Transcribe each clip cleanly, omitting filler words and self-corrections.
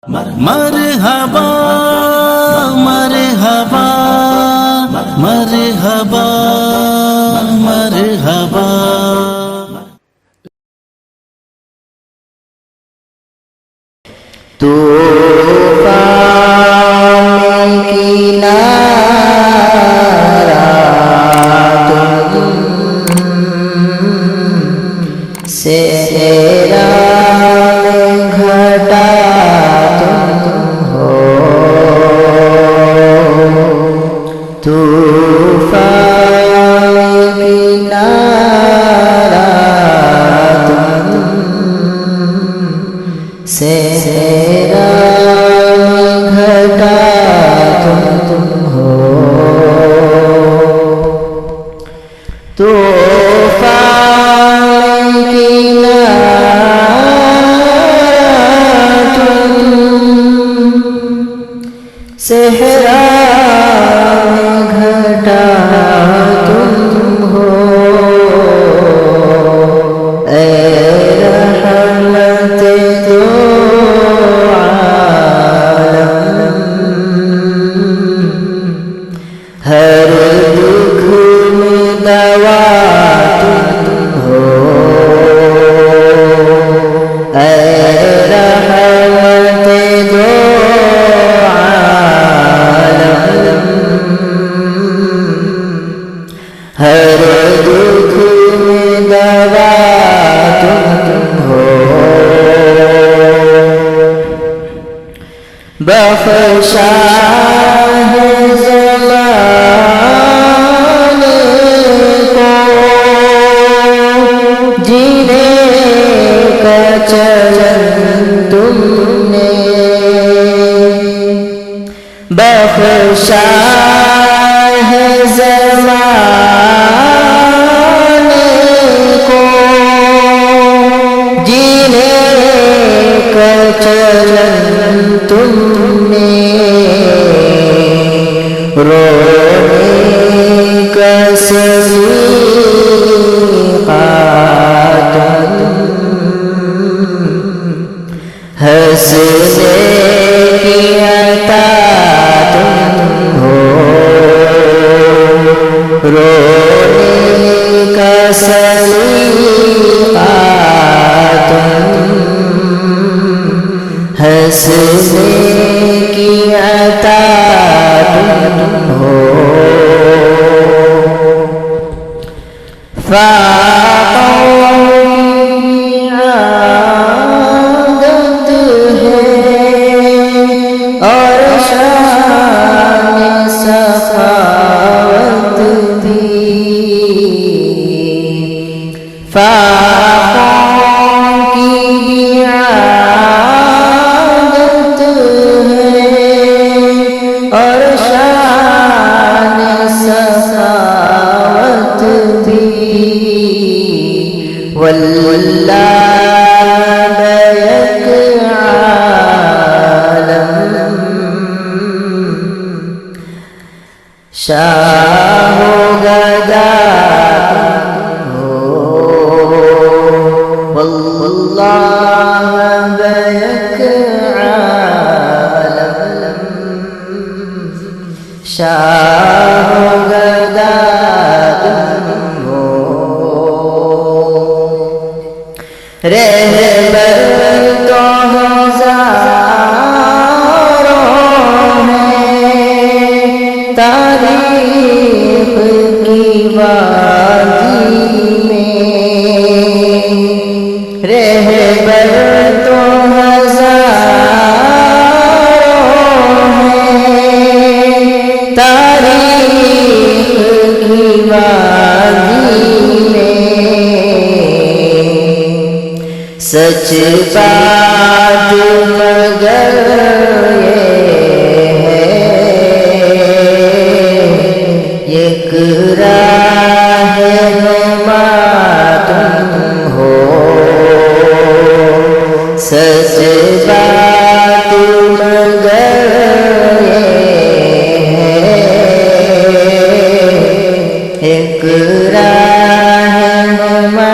مرحبا مرحبا مرحبا مرحبا طوفان کنارہ تم صحرا میں گھٹا تم ہو طوفان کنارہ تم صحرا گھٹا تم ہو طوفان کنارہ تم صحرا گھٹا تم ہو اے رحمت دو ہر دکھ میں دوا تم ہو اے رحمت دو عالم ہر دکھ میں دوا تم ہو بخشا ہے زمانے کو جینے کا چلن تم نے بخشا ہے زمانے کو جینے کا چلن تم نے رونے کا سلیقہ تم ہنسنے کی عطا تم ہو رونے کا سلیقہ تم ہنسنے کی عطا تم ہو فاقوں عادت ہے اور شان سخاوت بھی فاقوں کی عادت ہے اور شان سخاوت بھی واللہ بیک عالم شاہ و گدا ہو واللہ بیک عالم شاہ و گدا رہبر تو ہزاروں ہیں تاریخ کی وادی میں رہبر تو ہزاروں ہیں تاریخ کی وادی میں سچ بات مگر یہ ایک راہ نما تم ہو سچ بات مگر ایک راہ نما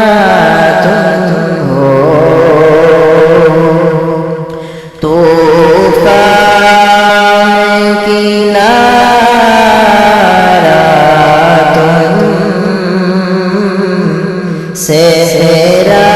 تم ہو تو صحرا